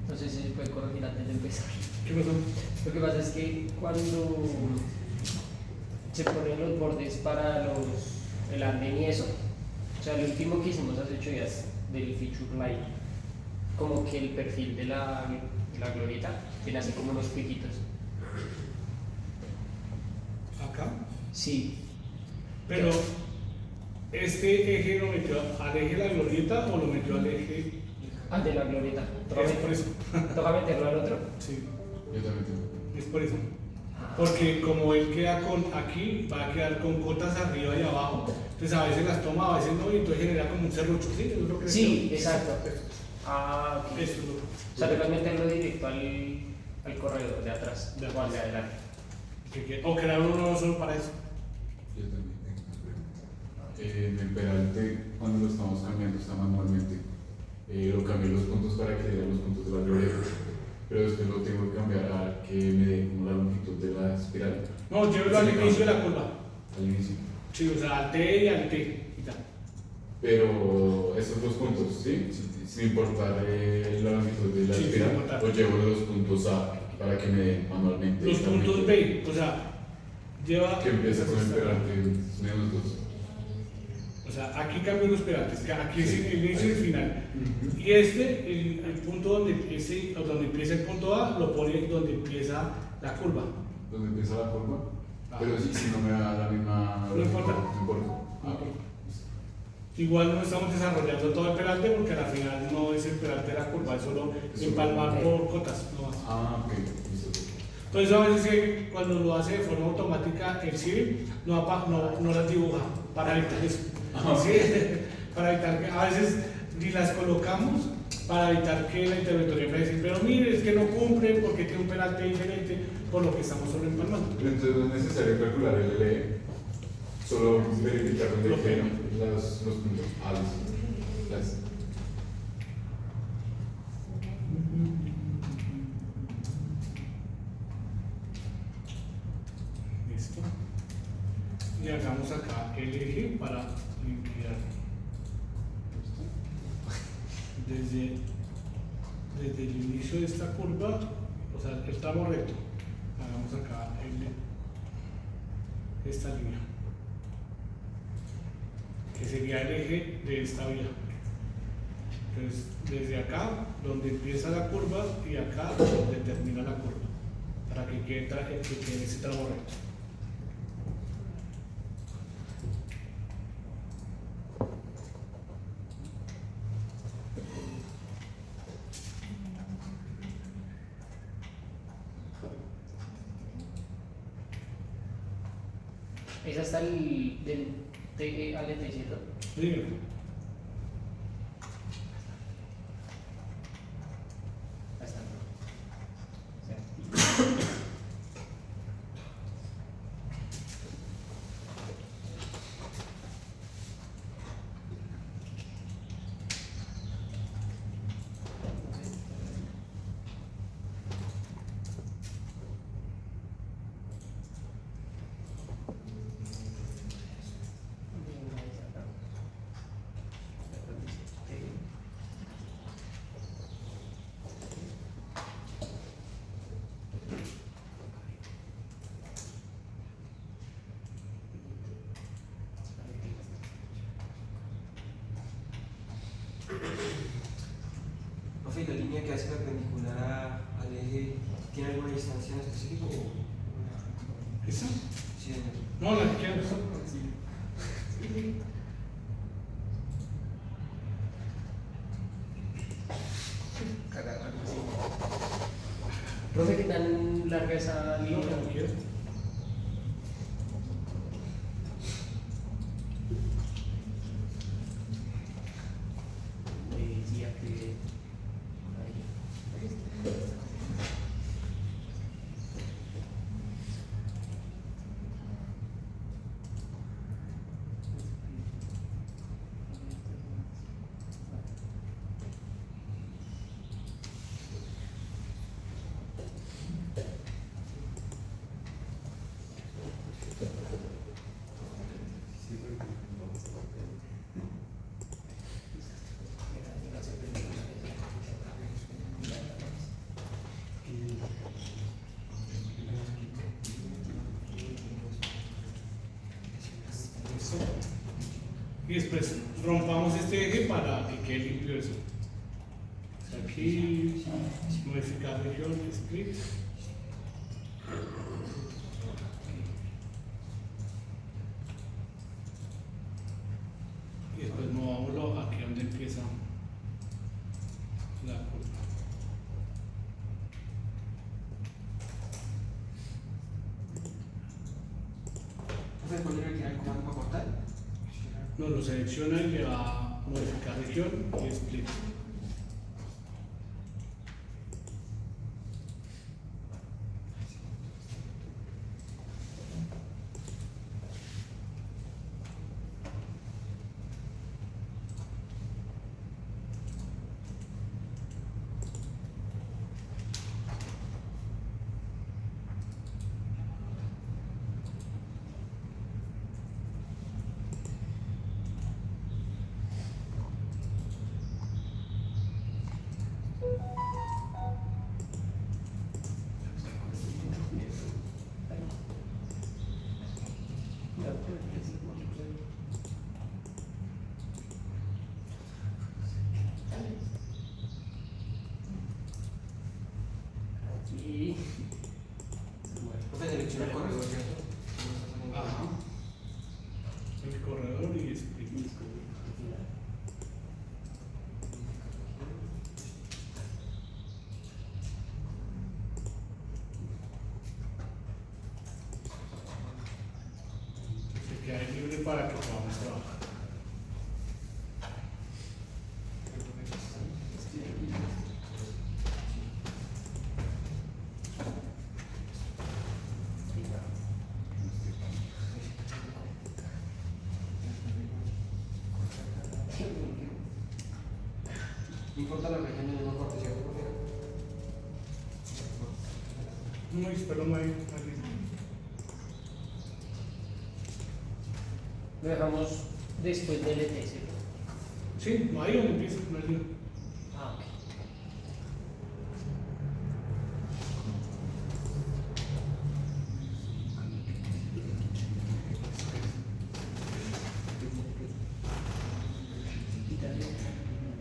No sé si se puede corregir antes de empezar. ¿Qué pasó? Lo que pasa es que cuando se ponen los bordes para el andén y eso, o sea, lo último que hicimos hace 8 días del feature light, como que el perfil de la glorieta tiene así como unos piquitos. ¿Acá? Sí. Pero, ¿este eje lo metió al eje de la glorieta o lo metió al eje? Al de la glorieta. Es por eso. Toca meterlo al otro. Sí, Yo también tengo. es por eso. Porque como él queda con aquí, va a quedar con cotas arriba y abajo. Entonces a veces las toma, a veces no, y entonces genera como un serrucho. ¿Sí? ¿Es lo que Sí, decía? exacto. Ah, ok. Eso es lo O sea, toca meterlo directo al corredor de atrás, De o al de atrás. adelante. O crear uno solo para eso. Yo también tengo una pregunta. El peralte, cuando lo estamos cambiando, está manualmente. Lo cambié los puntos para que dieran los puntos de la glorieta. Pero después lo tengo que cambiar a que me dé como la longitud de la espiral. No, llévelo al inicio de la curva. Al inicio. Sí, o sea, al T y al T. Y tal. Pero esos dos puntos, ¿sí? Sin importar la longitud de la Sí, sin espiral, importar. o llevo los puntos A para que me den manualmente. Los la puntos longitud. B, o sea, lleva. Que empieza con el peralte menos 2. O sea, aquí cambio los perantes, que aquí es Sí. el inicio y el final. Y el punto donde empieza el punto A, lo pone donde empieza la curva. Donde empieza la curva. Ah. Pero si no me da la misma. No importa. No importa. Ah, igual no estamos desarrollando todo el peralte porque al final no es el peralte de la curva, es solo empalmar por cotas. No más. Ah, ok. Listo. Entonces a veces que cuando lo hace de forma automática el civil no las dibuja para evitar eso. Sí, para evitar que a veces ni las colocamos para evitar que la interventoría me diga, pero mire, es que no cumple porque tiene un peralte diferente por lo que estamos solo empalmando. Pero entonces no es necesario calcular el LE, solo verificar dónde Lo que- quedan los puntos. Ah, listo. Gracias. Listo. Y hagamos acá el eje para limpiar. Desde el inicio de esta curva, o sea, el tramo recto, hagamos acá esta línea, que sería el eje de esta vía. Entonces, desde acá, donde empieza la curva, y acá, donde termina la curva, para que quede ese tramo recto. Es hasta el del T al T, ¿cierto? Dígame. Hasta Profe, ¿la línea que hace perpendicular al eje tiene alguna distancia en específico? ¿Esa? Sí, señor. No, la izquierda. Profe, ¿qué tan larga esa No, línea? la izquierda. Decía que Y después rompamos este eje para que quede limpio eso. O sea, aquí, modificar región, split. Y después movámoslo aquí donde empieza la curva. Profe, ¿cuál era el comando para cortar? No, lo selecciona y le va a modificar región y split. Aquí. Profe, selecciona el corredor, ¿cierto? Ajá. El corredor y split. Se queda ahí libre para que podamos trabajar. No importa la región de no corte, ¿cierto, profe? No, espero no hay. Lo dejamos después del ET, ¿cierto? Sí, no hay donde empieza, no hay lío. Ah, ok.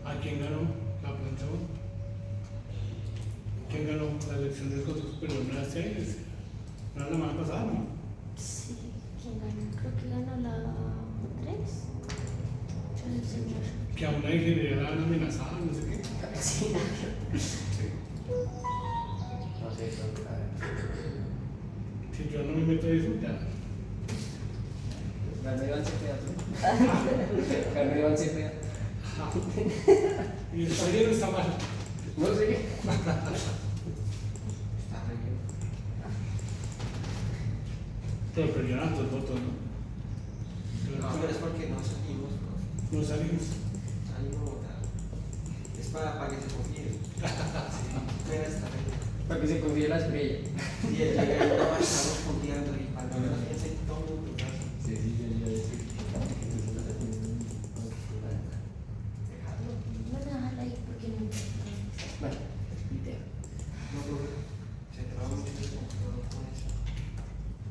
¿A quién ganó la plancha? ¿Quién ganó la elección del Consejo Superior de las Series? No era la semana pasada, ¿no? Sí, ¿quién ganó? Creo que ganó la 3. Yo el señor. Que a una ingeniería la han amenazado, no sé qué. Sí. Sí. No sé, Si yo no me meto en eso, ya. Ganó Iván Cepeda, ¿no? Ganó Iván Cepeda. Y el taller no está mal. No sé. Está re bien. Pero perdieron dos votos, ¿no? No, pero es porque no salimos, profe. No salimos. Salimos a votar. Es para que se confíe. Sí, pero está re bien. Para que se confíe la estrella. Y el llega y no, estamos confiando y para no hacer todo el mundo. Sí, sí, ya Dejarlo. No, déjala ahí porque no importa. Bueno, idea. No, profe. Se traba mucho el computador con eso.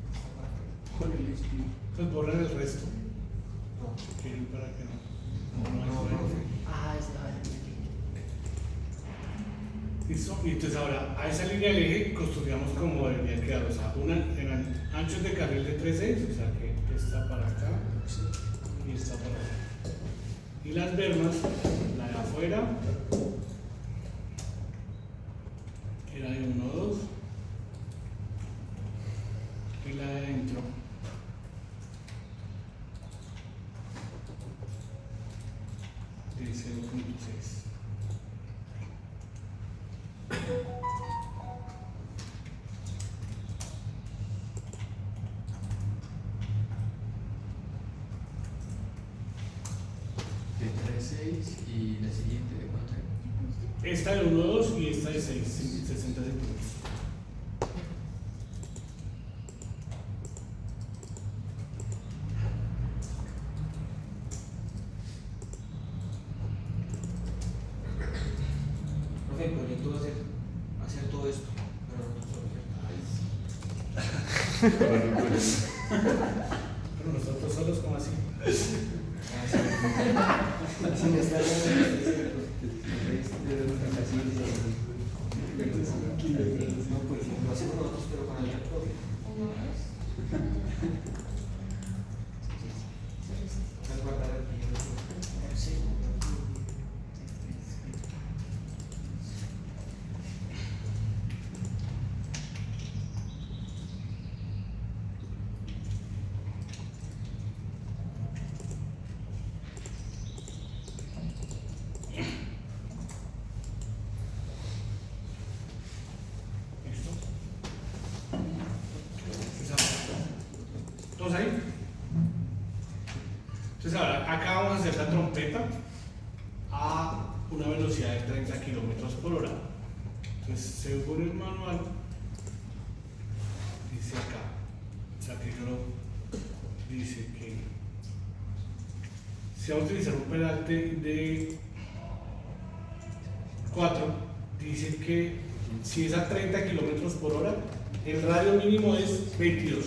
Está para afuera. Con el espíritu. Pues borran el resto. No. Si quieren para que no. No, profe. Ah, está bien. Listo. Y entonces ahora, a esa línea del eje construyamos como debería quedar. O sea, una en anchos de carril de 3/6, o sea que esta para acá y esta para acá. Y las bermas, la de afuera, era de 1, 2, y la de adentro. De 0.6. De 3.6 y la siguiente de 4. Esta de 1, 2 y esta de 6, 60 centímetros. Profe, el proyecto va a ser hacer todo esto, pero nosotros solo, ¿cierto? Para no poder- Pero nosotros solos, como así. Si no está No, pues lo hacemos nosotros, pero para el profe. Uno, dos. Al guardar el video. ¿Listo? ¿Todos ahí? Entonces ahora acá vamos a hacer la trompeta a una velocidad de 30 kilómetros por hora. Entonces según el manual dice acá, o sea que yo dice que se va a utilizar un pedante de 4, dice que si es a 30 kilómetros por hora, el radio mínimo es 22.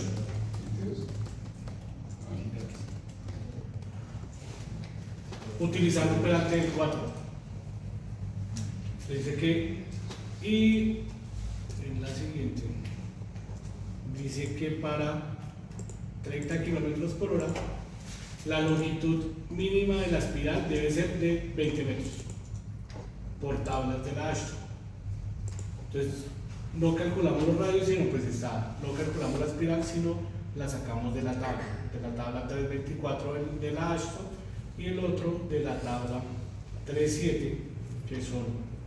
Utilizando un pedante del 4. Dice que, y en la siguiente, dice que para 30 kilómetros por hora, la longitud mínima de la espiral debe ser de 20 metros por tablas de la Ashton. Entonces, no calculamos los radios, sino pues no calculamos la espiral, sino la sacamos de la tabla 324 de la Ashton y el otro de la tabla 37, que son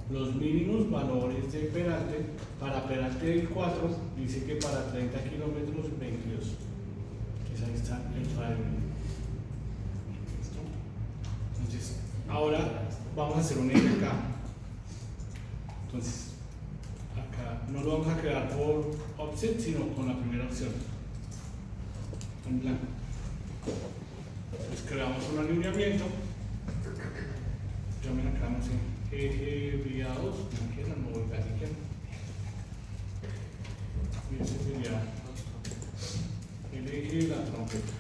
los mínimos valores de peralte. Para peralte del 4, dice que para 30 kilómetros 22. Entonces ahí está el radio mínimo. ¿Listo? Entonces, ahora vamos a hacer un eje acá. Entonces, acá no lo vamos a crear por offset, sino con la primera opción, en blanco. Entonces creamos un alineamiento. Llamen acá, no sé, eje vía 2, no quieran, no voy a clicar. Y ese sería el eje de la trompeta.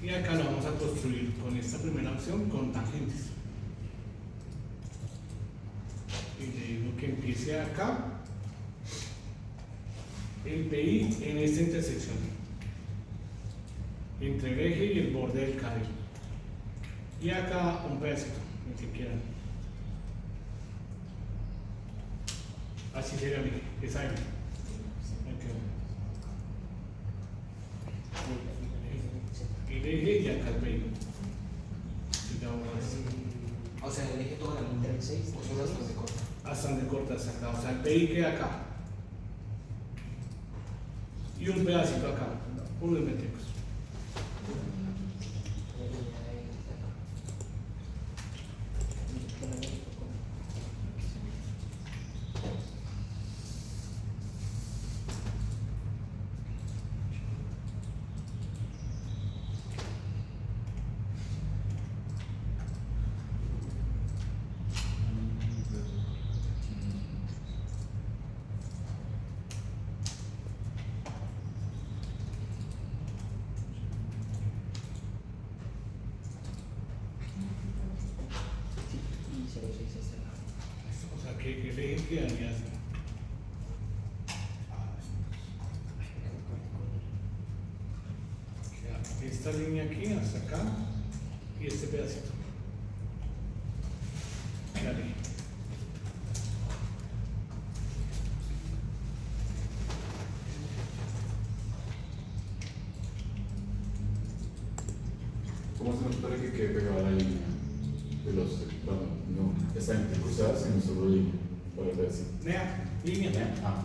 Y acá lo vamos a construir con esta primera opción con tangentes. Y le digo que empiece acá el PI en esta intersección entre el eje y el borde del carril. Y acá un pedacito, el que quieran. Así sería el eje, esa M. El eje y acá el PI. O sea, el eje toda la línea. O solo hasta donde corta. Hasta donde corta, exacto. O sea, el PI queda acá. Y un pedacito acá. Unos métricos. O sea, que el eje quedaría así. Queda esta línea aquí hasta acá y este pedacito. Queda el eje. ¿Cómo hacemos para que quede pegada la línea de los, bueno, no, está entrecruzada, sino solo línea, para ver así? Nea, línea. Ah.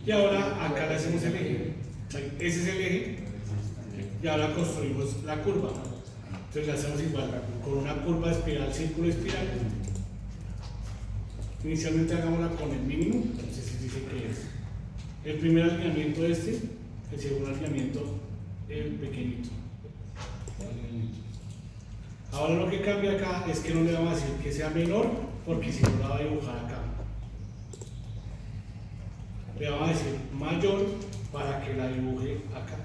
Y ahora acá le hacemos el eje. Ese es el eje. Y ahora construimos la curva. Entonces le hacemos igual, con una curva espiral, círculo espiral. Inicialmente hagámosla con el mínimo, entonces sí dice que es el primer alineamiento el segundo alineamiento el pequeñito. Ahora lo que cambia acá es que no le vamos a decir que sea menor, porque si no la va a dibujar acá. Le vamos a decir mayor para que la dibuje acá.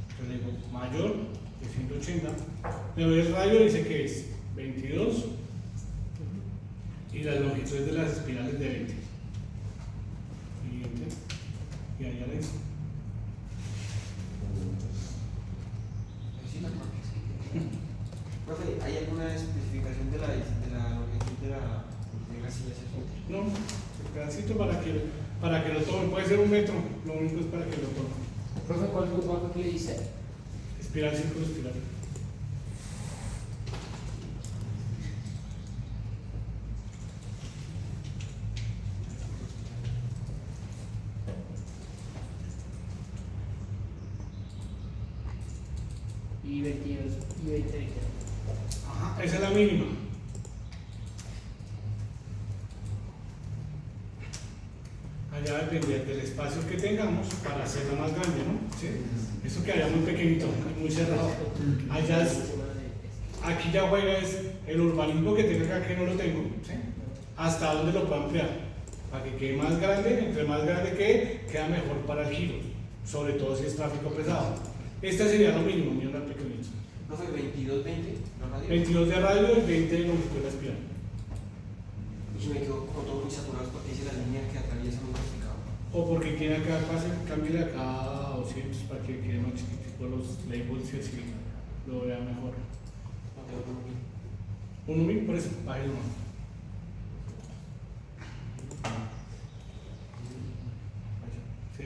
Entonces le digo mayor de 180. Le doy el radio, dice que es 22 y las longitudes de las espirales de 20. Siguiente. Y ahí ya la hice. Profe, ¿hay alguna especificación de la longitud de la silla 60? No, el pedacito para que lo tome. Puede ser 1 metro, lo único es para que lo tome. Profe, ¿cuál curva fue que le hice? Espiral, círculo, espiral. Y 22 y 20. Ajá, esa es la mínima. Allá depende del espacio que tengamos para hacerla más grande, ¿no? ¿Sí? Eso quedaría muy pequeñito, muy cerrado. Allá aquí ya juega es el urbanismo que tengo acá, que no lo tengo, ¿sí? Hasta dónde lo puedo ampliar, para que quede más grande. Entre más grande quede, queda mejor para el giro, sobre todo si es tráfico pesado. Este sería lo mínimo, mi honor pequeñito. Profe, 22, 20, ¿no radio? 22 de radio y 20 de longitud de la espiral. Y me quedo con todo muy saturado porque dice la línea que atraviesa muy complicado. O porque quiere acá, cambie acá a 200 para que quede más chiquitico los labels y así lo vea mejor. 1.000, por eso, baje el más. Sí,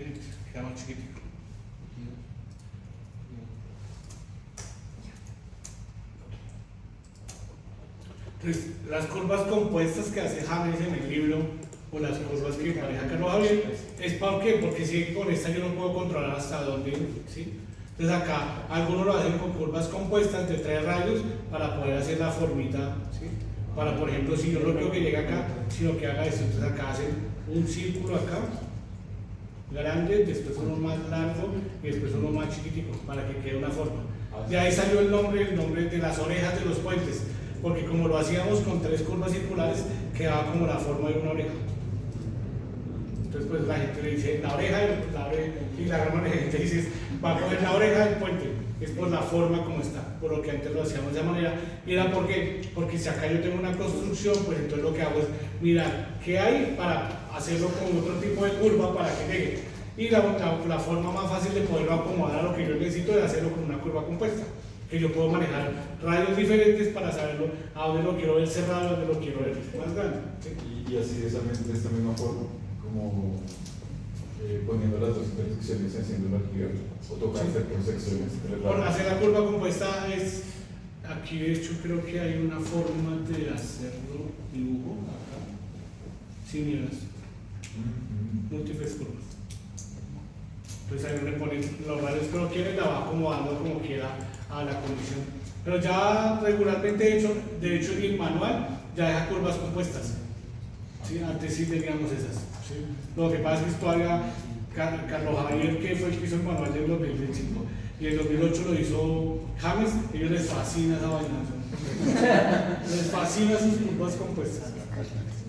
queda más chiquitico. Entonces, las curvas compuestas que hace James en el libro, o las curvas que maneja Carlos Javier, ¿es para qué? Porque si con esta yo no puedo controlar hasta dónde, ¿sí? Entonces acá, algunos lo hacen con curvas compuestas de 3 radios para poder hacer la formita, ¿sí? Para, por ejemplo, si yo no quiero que llegue acá, sino que haga esto, entonces acá hacen un círculo acá, grande, después uno más largo y después uno más chiquitico, para que quede una forma. De ahí salió el nombre de las orejas de los puentes, porque como lo hacíamos con 3 curvas circulares, quedaba como la forma de una oreja. Entonces pues la gente le dice la oreja y la gran mayoría de gente dice va a poner la oreja del puente, es por la forma como está, por lo que antes lo hacíamos de esa manera. Y era porque si acá yo tengo una construcción, pues entonces lo que hago es mirar qué hay para hacerlo con otro tipo de curva para que llegue. Y la forma más fácil de poderlo acomodar a lo que yo necesito es hacerlo con una curva compuesta, que yo puedo manejar radios diferentes para saberlo a dónde lo quiero ver cerrado, a dónde lo quiero ver más grande, ¿sí? Y así de esta misma forma, como poniendo las dos intersecciones, haciendo la actividad, o tocar hacer por secciones. Por hacer la curva compuesta es, aquí de hecho creo que hay una forma de hacerlo, dibujo acá, sin miras, múltiples curvas. Entonces ahí uno le pone los radios que uno quiere y la va acomodando como quiera a la condición. Pero ya regularmente hecho, de hecho en el manual ya deja curvas compuestas. ¿Sí? Antes sí teníamos esas. ¿Sí? Lo que pasa es que todavía Carlos Javier, que fue el que hizo el manual del 2025, y en 2008 lo hizo James, y a ellos les fascina esa vaina. Les fascina sus curvas compuestas.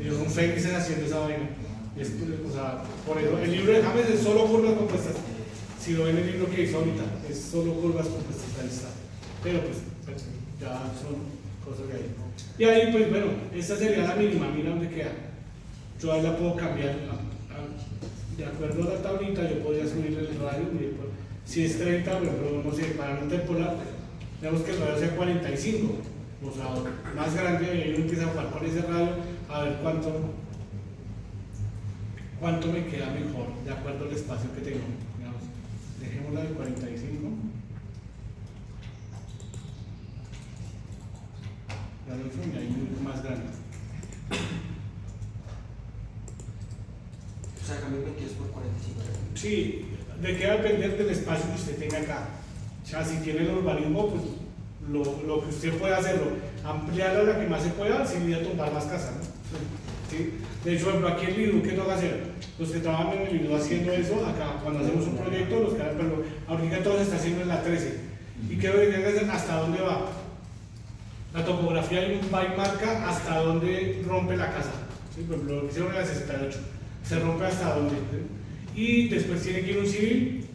Ellos son felices haciendo esa vaina. O sea, por eso, el libro de James es solo curvas compuestas. Si lo ven el libro que hizo ahorita, es solo curvas compuestas, ahí está. Pero pues ya son cosas que hay. Y ahí pues bueno, esta sería la mínima, mira dónde queda. Yo ahí la puedo cambiar. De acuerdo a la tablita, yo podría subir el radio. Mire, pues, si es 30, pero no sé, para no temporal, tenemos que el radio sea 45. O sea, más grande, y uno empieza a jugar con ese radio a ver cuánto me queda mejor, de acuerdo al espacio que tengo. Digamos, dejémosla de 45. La y ahí más grande. Sí, de qué va a depender del espacio que usted tenga acá. O sea, si tiene el urbanismo, pues lo que usted pueda hacerlo, ampliarlo a la que más se pueda sin ir a tumbar más casas, ¿no? ¿Sí? De hecho, por ejemplo, aquí en Lidl, ¿qué toca hacer? Los que trabajan en el Lidl haciendo eso, acá cuando hacemos un proyecto, pero ahorita todo se está haciendo en la 13. ¿Y qué debería hacer? ¿Hasta dónde va? La topografía va y marca hasta dónde rompe la casa. ¿Sí? Por ejemplo, lo que hicieron en la 68, se rompe hasta dónde. ¿Sí? Y después tiene que ir un civil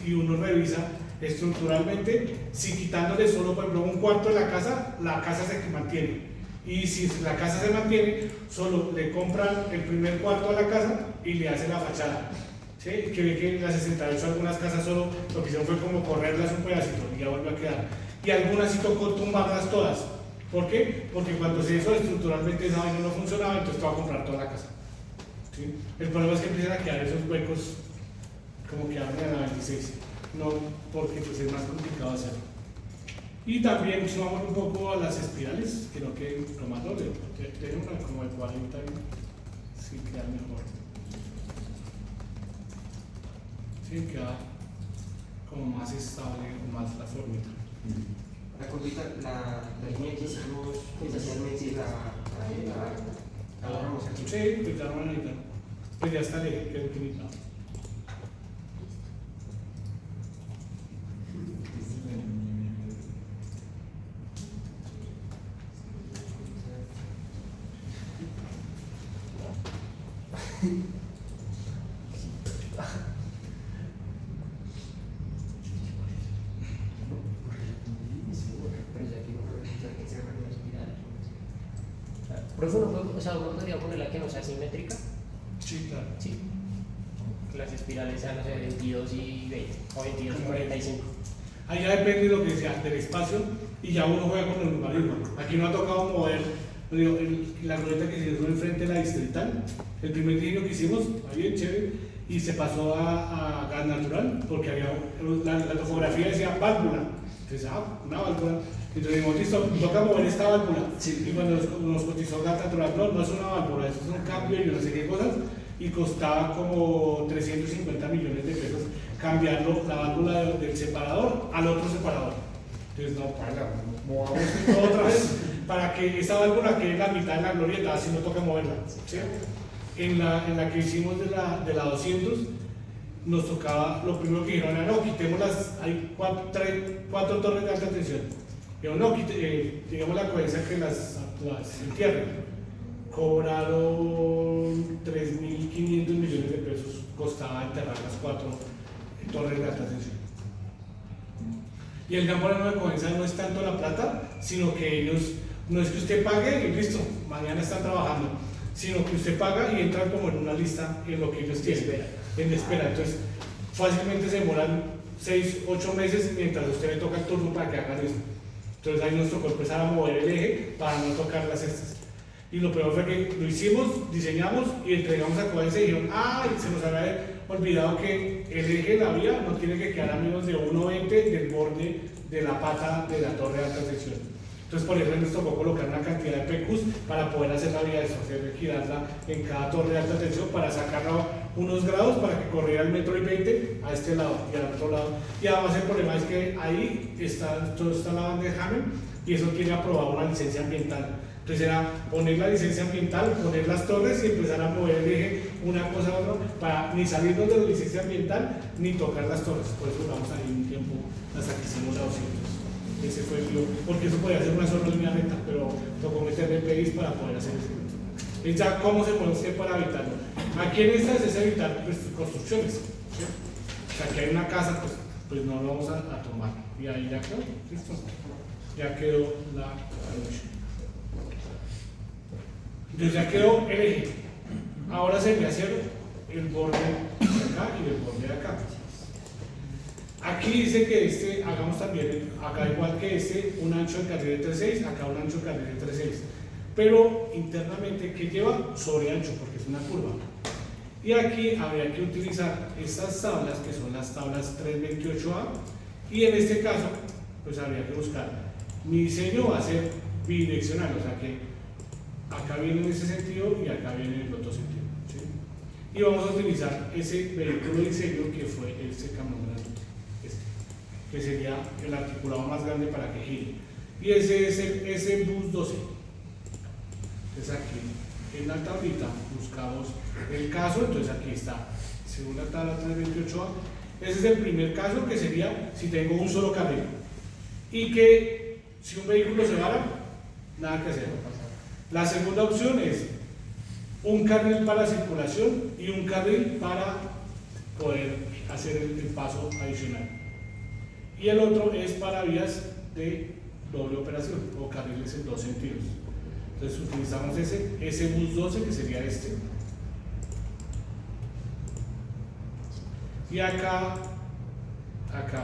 y uno revisa estructuralmente, si quitándole solo, por ejemplo, un cuarto de la casa se mantiene. Y si la casa se mantiene, solo le compran el primer cuarto a la casa y le hacen la fachada. ¿Sí? Que ve que en la 68 algunas casas solo lo que hicieron fue como correrlas un pedacito y ya vuelve a quedar. Y algunas sí tocó tumbarlas todas. ¿Por qué? Porque cuando se hizo estructuralmente esa vaina no funcionaba, entonces te va a comprar toda la casa. ¿Sí? El problema es que empiezan a quedar esos huecos como quedaron en la 26. No, porque pues es más complicado hacerlo. Y también sumamos un poco a las espirales, que no queden lo más doble. Tenemos una como de 40 y sí queda mejor. Sí, queda como más estable, más la formita. La curvita, la línea que hicimos inicialmente, la borramos aquí. Sí, pues ya no van a necesitar. Pues ya está el eje, quedó utilizado. Profe, o sea, uno podría ponerla que no sea simétrica. Sí, claro. Sí. Que las espirales sean, no sé, 22 y 20 o 22 y 45. Ahí ya depende de lo que sea, del espacio, y ya uno juega con el urbanismo. Aquí no ha tocado mover, digo, la ruleta que se hizo enfrente de la distrital, el primer diseño que hicimos, ahí bien chévere, y se pasó a gas natural, porque había la topografía decía válvula. Entonces, una válvula. Entonces dijimos, listo, toca mover esta válvula. Sí. Y cuando nos cotizó gas natural, no es una válvula, eso es un cambio y no sé qué cosas, y costaba como 350 millones de pesos cambiarlo, la válvula del separador al otro separador. Entonces, no, movamos todo otra vez para que esa válvula quede en la mitad de la glorieta, así no toca moverla. ¿Sí? En la que hicimos de la 200, nos tocaba, lo primero que dijeron era, no, quitemos hay cuatro torres de alta tensión. Pero no, digamos la coherencia que las entierren. Cobraron 3.500 millones de pesos, costaba enterrar las 4 torres de alta tensión. Y el gran problema de Cogensa no es tanto la plata, sino que ellos, no es que usted pague y listo, mañana están trabajando, sino que usted paga y entran como en una lista en lo que ellos tienen, en espera. Entonces, fácilmente se demoran 6, 8 meses mientras a usted le toca el turno para que hagan eso. Entonces ahí nos tocó empezar a mover el eje para no tocar las cestas. Y lo peor fue que lo hicimos, diseñamos y entregamos a Cogensa y dijeron, se nos había olvidado que el eje de la vía no tiene que quedar a menos de 1,20 del borde de la pata de la torre de alta tensión. Entonces por eso nos tocó colocar una cantidad de PQs para poder hacer la vía de eso, hacer girarla en cada torre de alta tensión para sacarla unos grados para que corriera el 1,20 m a este lado y al otro lado. Y además el problema es que ahí todo está la banda de Hammond y eso tiene aprobado una licencia ambiental. Entonces era poner la licencia ambiental, poner las torres y empezar a mover el eje una cosa a otra para ni salirnos de la licencia ambiental ni tocar las torres. Por eso duramos ahí un tiempo hasta que hicimos la 200. Ese fue el lío, porque eso podía ser una sola línea recta, pero tocó meterle PIs para poder hacer eso. Y ya, ¿cómo se puede hacer para evitarlo? Aquí en estas es evitar construcciones. ¿Sí? O sea, que hay una casa, pues no lo vamos a tomar. Y ahí ya quedó, listo. Ya quedó la noche. Entonces ya quedó el eje. Ahora se me hace el borde de acá y el borde de acá. Aquí dice que hagamos también, acá igual que un ancho de carril de 3.6, acá un ancho de carril de 3.6. Pero internamente, ¿qué lleva? Sobre ancho, porque es una curva. Y aquí habría que utilizar estas tablas, que son las tablas 328A, y en este caso, pues habría que buscar. Mi diseño va a ser bidireccional, o sea que acá viene en ese sentido y acá viene en el otro sentido. ¿Sí? y vamos a utilizar ese vehículo de diseño que fue este camión grande, que sería el articulado más grande para que gire. Y ese es ese bus 12. Entonces aquí en la tablita buscamos el caso, entonces aquí está, según la tabla 328A, ese es el primer caso, que sería si tengo un solo carril y que si un vehículo se vara, nada que hacer. La segunda opción es un carril para circulación y un carril para poder hacer el paso adicional. Y el otro es para vías de doble operación o carriles en dos sentidos. Entonces utilizamos ese bus 12, que sería este. Y acá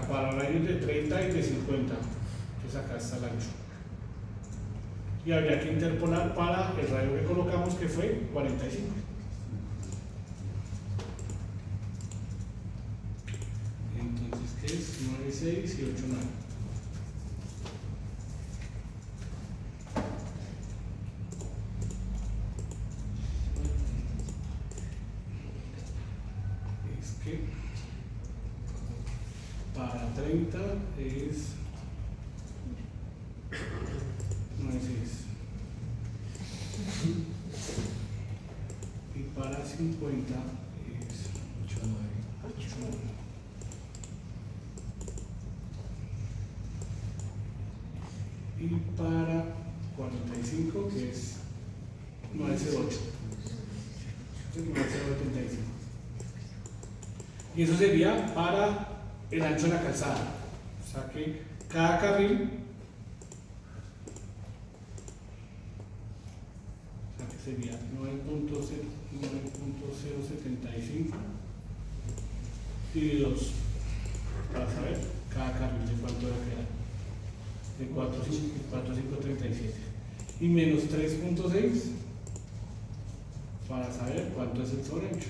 para radios de 30 y de 50, entonces acá está el ancho. Y habría que interpolar para el radio que colocamos, que fue 45. Entonces, ¿qué es? 9,6 y 8,9. Es que para 30 es 9,6 y para 50 es 8,9. Y para 45, que es 9,08. 9,075. Y eso sería para el ancho de la calzada. O sea que cada carril, o sea que sería 9,075 divididos, para saber cada carril de cuánto va a quedar, de 4,537, y menos 3,6 para saber cuánto es el sobreancho.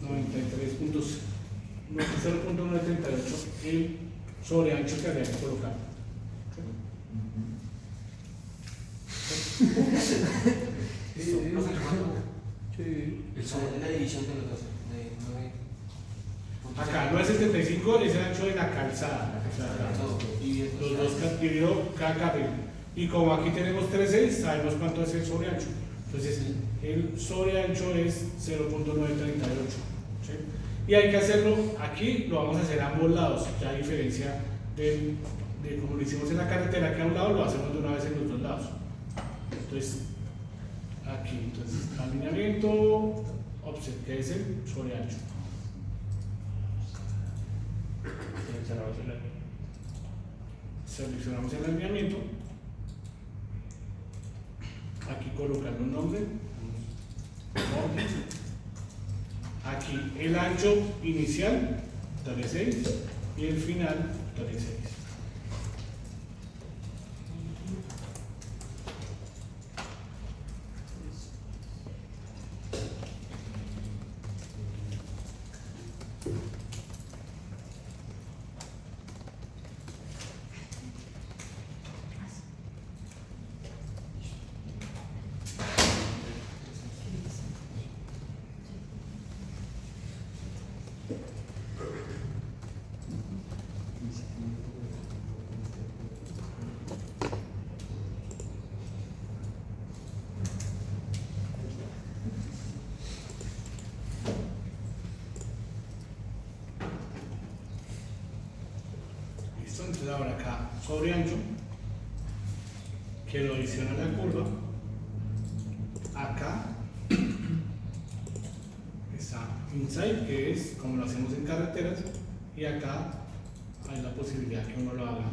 0,938 el sobreancho que habría que colocar. La división de los dos. Acá 9,75 es el ancho de la calzada. O sea, los dos dividido cada carril. Y como aquí tenemos 13, sabemos cuánto es el sobreancho. Entonces el sobreancho es 0,938. ¿sí? Y hay que hacerlo aquí, lo vamos a hacer a ambos lados, ya a diferencia de como lo hicimos en la carretera, que a un lado lo hacemos de una vez en los dos lados. Entonces, aquí, entonces, alineamiento, offset, que es el sobreancho. Seleccionamos el alineamiento. Aquí colocamos un nombre. Aquí el ancho inicial, 36, y el final, 36. Entonces ahora acá sobre ancho, que lo adiciona a la curva. Acá está inside, que es como lo hacemos en carreteras, y acá hay la posibilidad que uno lo haga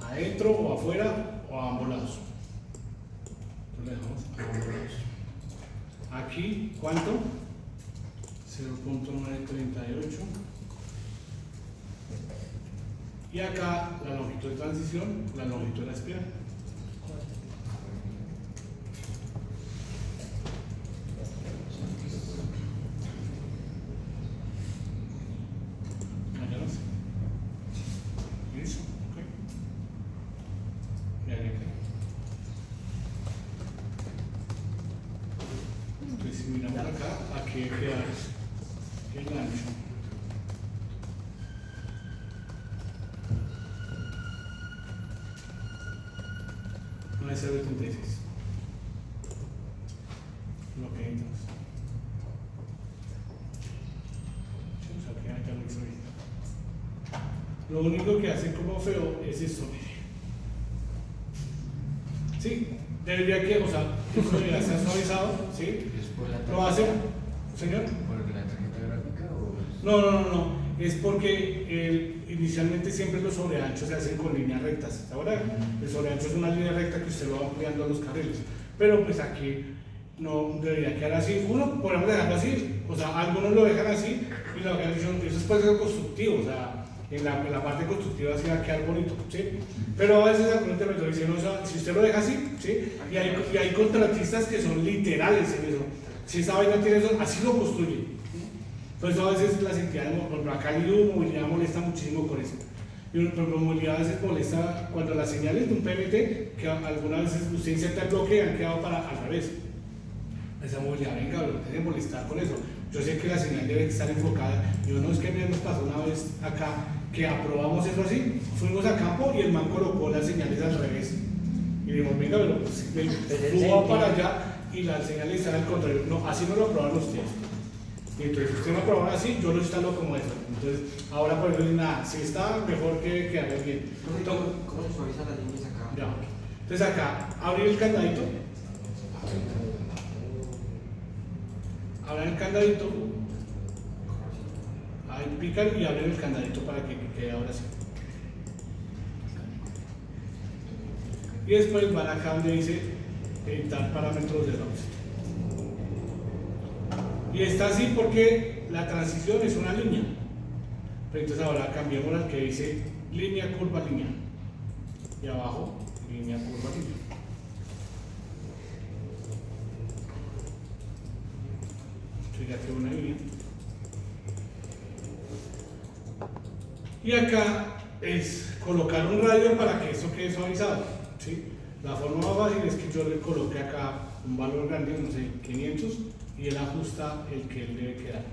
adentro o afuera o a ambos lados. Entonces le dejamos a ambos lados. Aquí, ¿cuánto? 0,938. Y acá la longitud de transición, la longitud de la espiral. ¿Ya lo sé? ¿Listo? Ok. Ya quedó. Entonces, si que quedar el ancho. No es 0.86. Lo que entonces. O sea, que ya lo hizo bien. Lo único que hace como feo es esto, mire. Sí, debería que, o sea, eso debería estar suavizado, ¿sí? ¿Después la Lo hace, señor. ¿Por la tarjeta gráfica o...? No. Es porque inicialmente siempre los sobreanchos se hacen con líneas rectas. Ahora, el sobreancho es una línea recta que usted lo va ampliando a los carriles. Pero pues aquí no debería quedar así. Uno, podemos dejarlo así. O sea, algunos lo dejan así y la organización, eso es proceso constructivo. O sea, en la parte constructiva sí va a quedar bonito, ¿sí? Pero a veces algunos te me dicen, o sea, si usted lo deja así, ¿sí? Y hay contratistas que son literales en eso. Si esa vaina tiene eso, así lo construye. Por eso a veces las entidades, por ejemplo, acá el movilidad molesta muchísimo por eso. Y por ejemplo, movilidad a veces molesta cuando las señales de un PMT, que algunas veces usted inserta el bloque y han quedado al revés. Esa movilidad, venga, lo tiene que molestar con eso. Yo sé que la señal debe estar enfocada. Yo no es que nos pasó una vez acá que aprobamos eso así, fuimos a campo y el man colocó las señales al revés. Y dijimos, venga, pero pues, el flujo va para allá y las señales están al contrario. No, así no lo aprobaron ustedes. Y entonces, usted lo aprobaron así, yo lo instalo como eso. Entonces, ahora por ejemplo, nada, si está mejor que haga bien. ¿Cómo se suavizan las líneas acá? Ya. Entonces, acá, abrir el candadito. Abrir el candadito. Ahí pican y abren el candadito para que quede ahora sí. Y después van acá donde dice editar parámetros de ROX. Y está así porque la transición es una línea. Pero entonces ahora cambiamos al que dice línea, curva, línea. Y abajo, línea, curva, línea. Entonces ya quedó una línea. Y acá es colocar un radio para que eso quede suavizado, ¿sí? La forma más fácil es que yo le coloque acá un valor grande, no sé, 500, y él ajusta el que él debe quedar.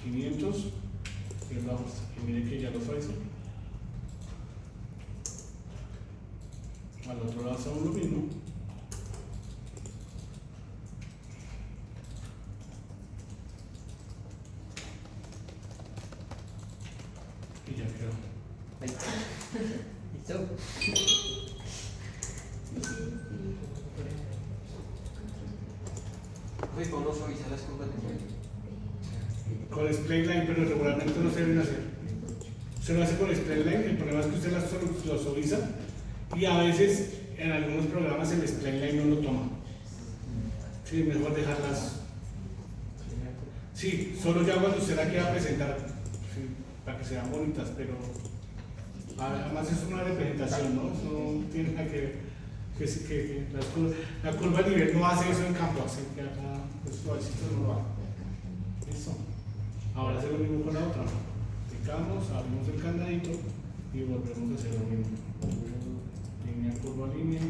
500, y él lo ajusta. Y mire que ya lo suavizó. Al otro lado hacemos lo mismo. Y ya quedó. Ahí está. ¿Listo? Oye, ¿cómo suavizar las curvas de nivel? Con Splayline, pero regularmente no se deben hacer. Se lo hace con Splayline, el problema es que usted lo suaviza y a veces en algunos programas el Splayline no lo toma. Sí, mejor dejarlas. Sí, solo ya cuando usted la quiera presentar, sí, para que sean bonitas, pero además es una representación, ¿no? Eso no tiene nada que ver. Que la curva de nivel no hace eso en campo, hace que acá los suavecitos no lo hagan. Listo. Ahora hacemos lo mismo con la otra. Picamos, abrimos el candadito y volvemos a hacer lo mismo. Línea, curva, línea.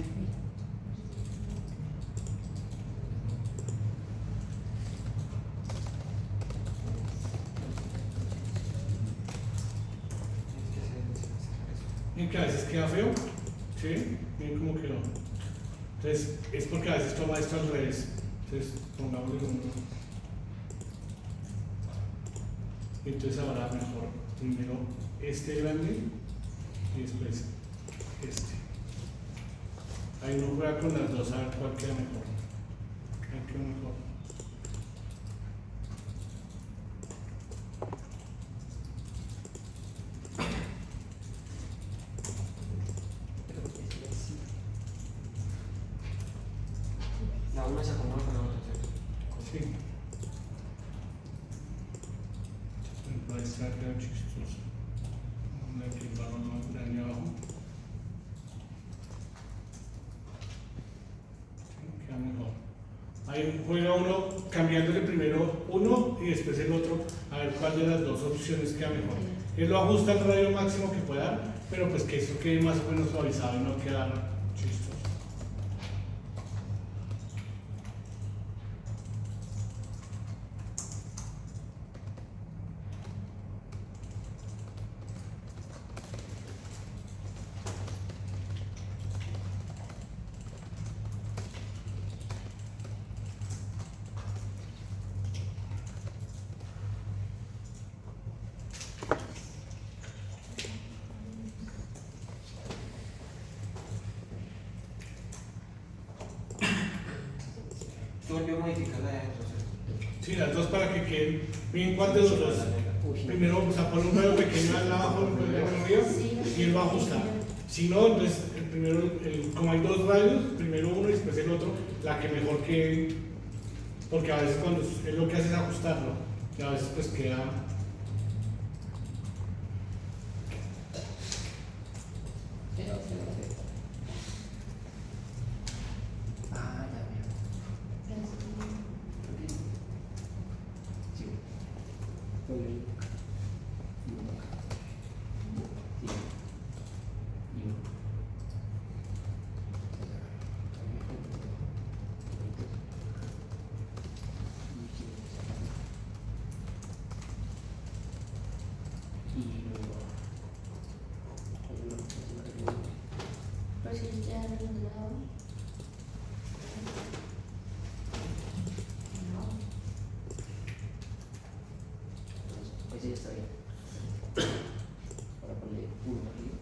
Y que a veces queda feo, ¿sí? Miren cómo quedó. Entonces, es porque a veces toma esto al revés. Entonces, pongámosle como. Entonces, ahora mejor primero este grande y después este. Ahí uno juega con las dos a ver cuál queda mejor. Ahí queda mejor. La una se acomoda con la otra, ¿cierto? Sí. Ahí está, queda chistoso. Vamos a aquí el balón más grande abajo. Sí, queda mejor. Ahí juega uno cambiándole primero uno y después el otro, a ver cuál de las dos opciones queda mejor. Él lo ajusta al radio máximo que pueda, pero pues que eso quede más o menos suavizado y no quedar chistoso. Tú volvió a modificar la de adentro, ¿cierto? Sí, las dos para que queden bien. ¿Cuál de los dos? Uy, no. Primero vamos a poner un nuevo pequeño al lado, un nuevo arriba, y él va a ajustar. Si no, entonces el primero, como hay dos radios, primero uno y después el otro, la que mejor quede, porque a veces cuando él lo que hace es ajustarlo, y a veces pues queda. Ah, ya veo. Sí. Ponle uno acá. Y uno acá. Sí. Y uno. Y luego. Pues que ya lo lado. No. Pues sí, está bien. Ahora ponle uno arriba.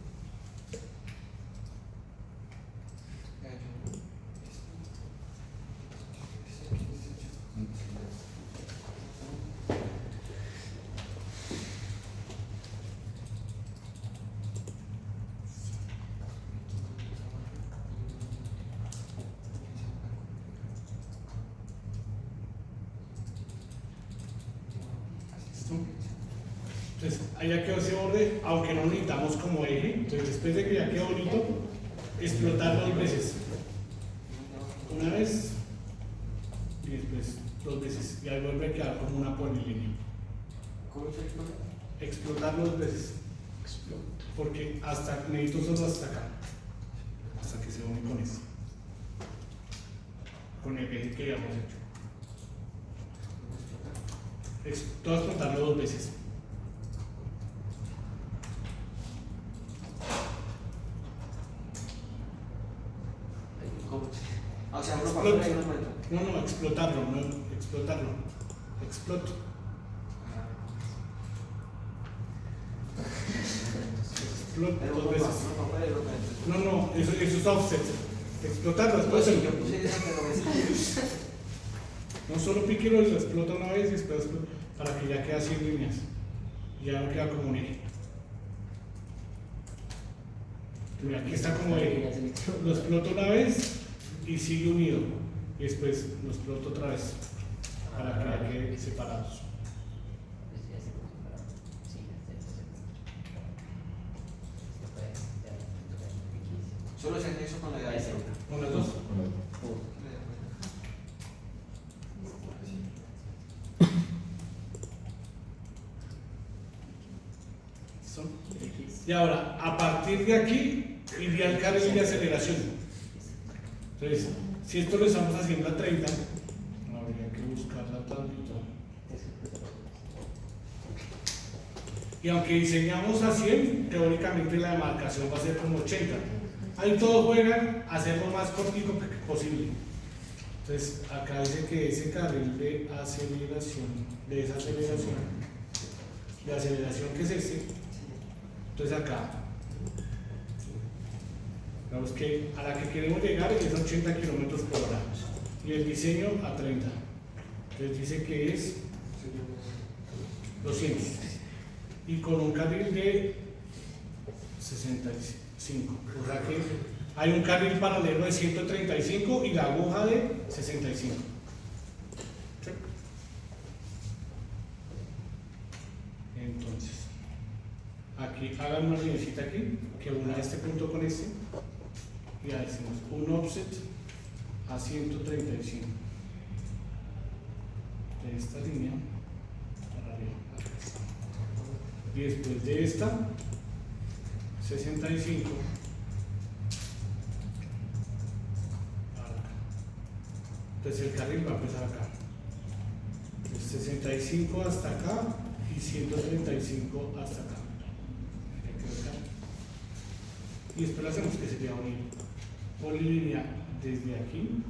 Entonces, ahí ya quedó ese borde, aunque no necesitamos como eje. Entonces, después de que ya quedó bonito, explotar dos veces. Una vez y después dos veces. Y ahí vuelve a quedar como una polilínea. ¿Cómo se explota? Explotar dos veces. Porque hasta necesito solo hasta acá. Hasta que se une con eso. Con el eje que habíamos hecho. Todo explotarlo dos veces. ¿Cómo? O sea, uno pasó y uno cuenta. No, explotarlo, no explotarlo. Exploto. Exploto Pero dos uno veces. pasó, uno pasó y uno cuenta. No, eso es offset. Explotarlo, después Pues sí, yo puse esa, pero es. no solo píquelo y lo explota una vez y después para que ya quede así en líneas. Y ya no queda como un eje. Mira, aquí está como eje. Lo exploto una vez y sigue unido. Y después lo exploto otra vez para que ya quede separados. Solo se hace eso con la de adentro. Con las dos. Con la- ¿Listo? Y ahora, a partir de aquí, iría el carril de aceleración. Entonces, si esto lo estamos haciendo a 30, habría que buscar la tablita. Y aunque diseñamos a 100, teóricamente la demarcación va a ser como 80. Ahí todos juegan a hacerlo más cortico posible. Entonces, acá dice que ese carril de aceleración, de aceleración que es este, entonces acá, vemos que a la que queremos llegar es 80 kilómetros por hora y el diseño a 30. Entonces dice que es 200 y con un carril de 65. O sea que hay un carril paralelo de 135 y la aguja de 65. ¿Sí? Entonces, aquí hagan una linecita aquí que una este punto con este y ya decimos un offset a 135 de esta línea para arriba. Y después de esta 65 para acá. Entonces el carril va a empezar acá. Entonces 65 hasta acá y 135 hasta acá. Y después lo hacemos que sería unir polilínea desde aquí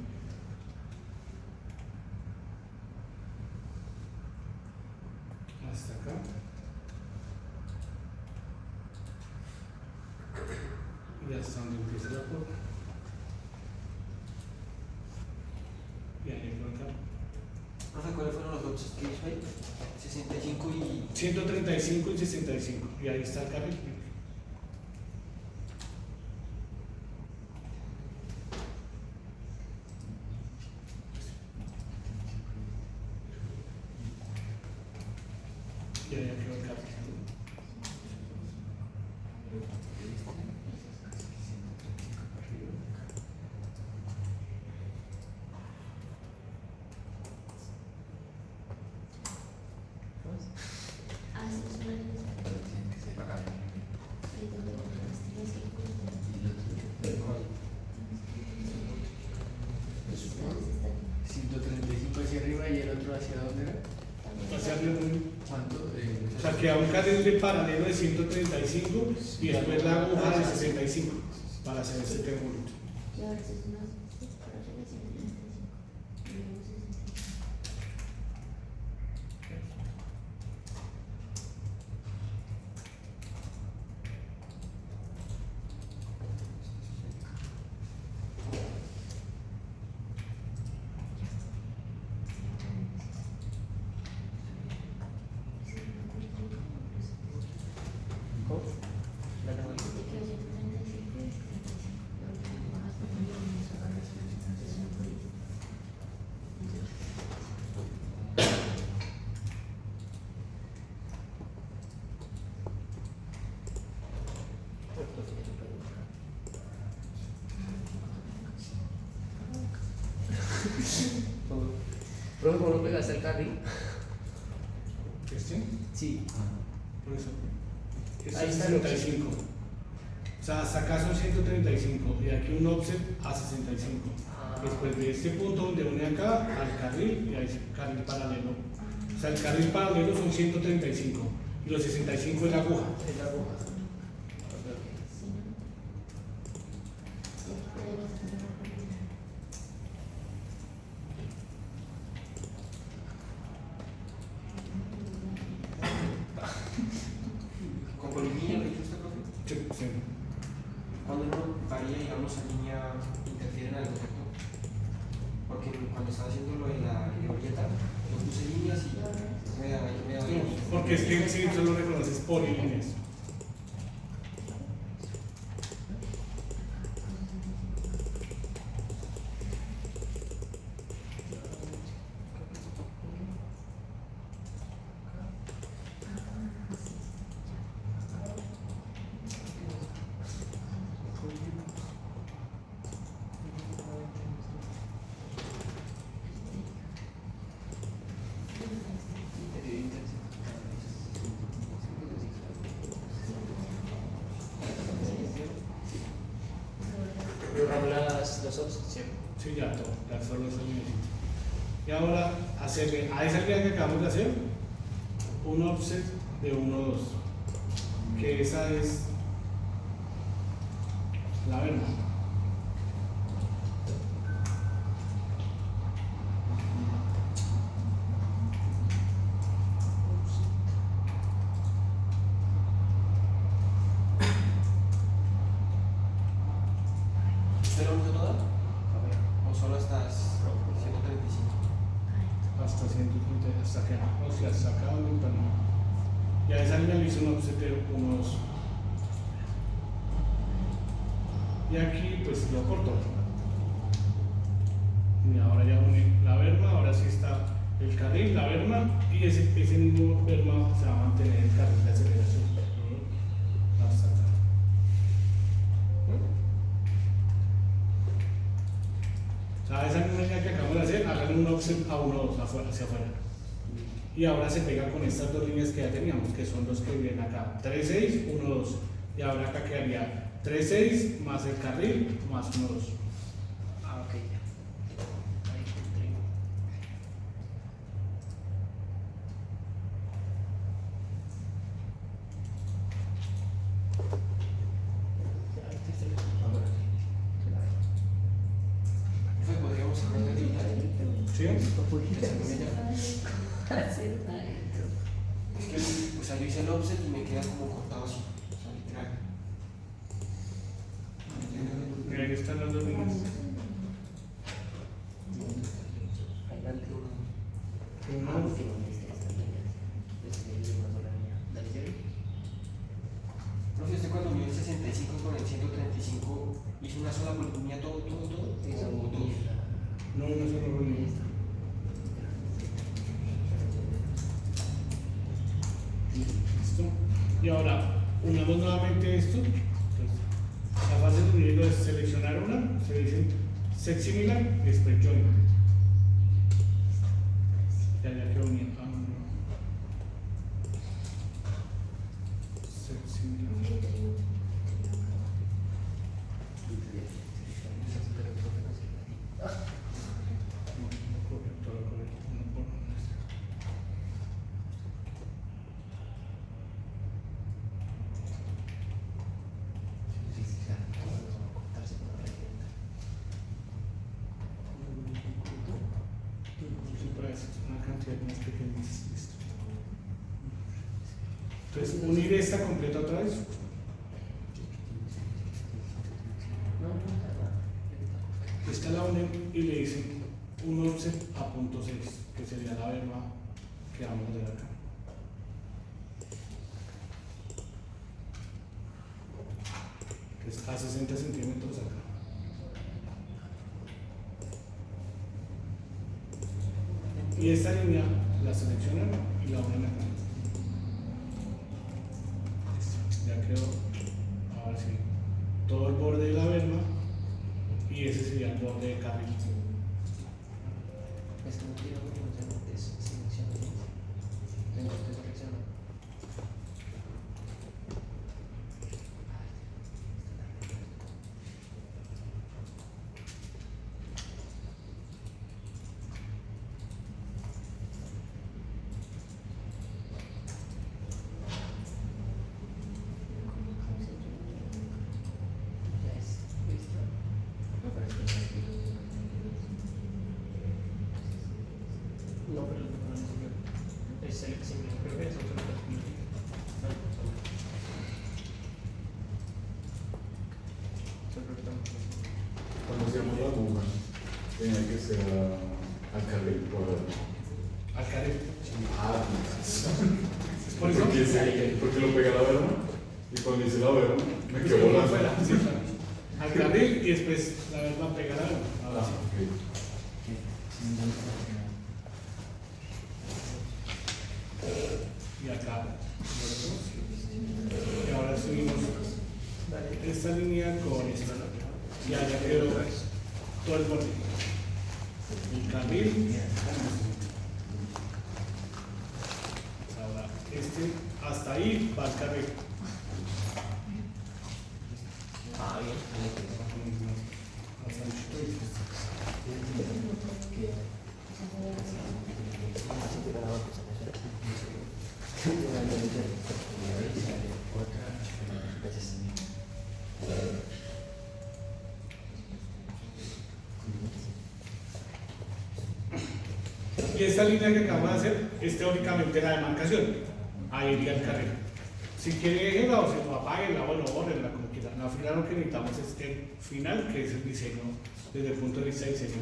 hasta acá. Y hasta donde empieza la curva. Y ahí colocar. Profe, ¿cuáles fueron los offsets que hizo ahí? 65 y... 135 y 65. Y ahí está el carril. Y ahí quedó el carril. Ah, sí, es una lista. Pero tiene que ser acá. Ahí donde las tienes que encontrar. Y el otro. Están 135 hacia arriba y el otro hacia dónde era? también. Hacia arriba. ¿Cuánto? O sea, queda un carril de paralelo de 135 y después la aguja de 65 para hacer este triangulito. Y ahora es una para arriba 135. Y luego 65. ¿Cómo? La tengo aquí. Te quedó 135 y 75. Y ahorita me bajas por ahí y me sacas las cosas. Es una política. Profe, ¿cómo lo pegaste al carril? ¿Este? Sí. Por eso. Este Ahí es está el 65. O sea, hasta acá son 135 y aquí un offset a 65. Ah. Después de este punto donde une acá al carril y ahí es carril paralelo. O sea, el carril paralelo son 135 y los 65 es la aguja. Es la aguja. Sí, ¿no? Sí, ahí vas a tener la política. ¿Con polinomio lo hizo usted, profe? Sí, sí. Cuando uno varía, digamos, esa línea interfiere en algo, ¿cierto? Porque cuando estaba haciendo lo de la glorieta, yo puse líneas y me da bien. Porque es que sí, solo reconoces polilíneas. Borramos los offsets, ¿sí? Sí, ya todo, ya solo eso necesito. Y ahora hacerle a esa línea que acabamos de hacer un offset de 1, 2, que esa es la verma. ¿Usted lo puso toda? ¿O solo hasta 135? Hasta 130, hasta acá, o sea, hasta acá donde está. Y a esa línea le hice un offset de 1, 2. Y aquí pues lo corto. Y ahora ya une la verma, ahora sí está el carril, la verma, y ese mismo verma se va a mantener el carril de aceleración. Hasta acá. O sea, esa misma línea que acabamos de hacer, hagan un offset a 1, 2, afuera, hacia afuera. Y ahora se pega con estas dos líneas que ya teníamos, que son los que vienen acá. 3, 6, 1, 2. Y ahora acá quedaría 3, 6 más el carril más 1, 2. Ah, ok, ya. Ahí encontré. Ya, este es el resultado. Profe, ¿podríamos hacer una actividad? ¿Sí? Es que, o sea, yo hice el offset y me queda como cortado así, o sea, literal. Mira, ahí están las dos líneas. Adelante. último. Profe, usted cuando vio el 65 con el 135 hizo una sola porque unía todo. Eso, O dos. No, no se lo reunió. Listo. Y ahora, unamos nuevamente esto. Entonces, la fase de unido es seleccionar una, se dice set similar y después join. Ya quedó uniendo. Set similar. Una cantidad más pequeña. Listo. Entonces, unir esta completa otra vez. Esta la unen y le dicen un offset a punto 6, que sería la verba que vamos a hacer acá. Que es a 60 centímetros acá. Y esta línea la seleccionan y la unen acá. Listo, ya quedó. Ahora sí, todo el borde de la verba y ese sería el borde de carril. Es que no quiero que no se note eso. Venga, usted selecciona. Ya es, listo. No, pero es que no, pero el botón es selección, creo que eso es lo que Cuando hacíamos la aguja, tenía que ser al carril por Al carril. ¿Por eso? Porque lo pegué a la verma y cuando hice la verma me Pues quedó como volando. afuera, sí, claro. Al carril y después la verba pegar algo. Ahora sí. Y acá. Y ahora subimos esta línea con esta. Y allá quedó todo el borde. El carril. Ahora, hasta ahí va el carril. Ah, bien. Hasta el chito. Y esta línea que acabamos de hacer es teóricamente la demarcación. Ahí iría el carril. Si quiere, déjenla o se lo apaguen, bueno, bórrenla como quieran. Al final lo que necesitamos es el final, que es el diseño desde el punto de vista de diseño.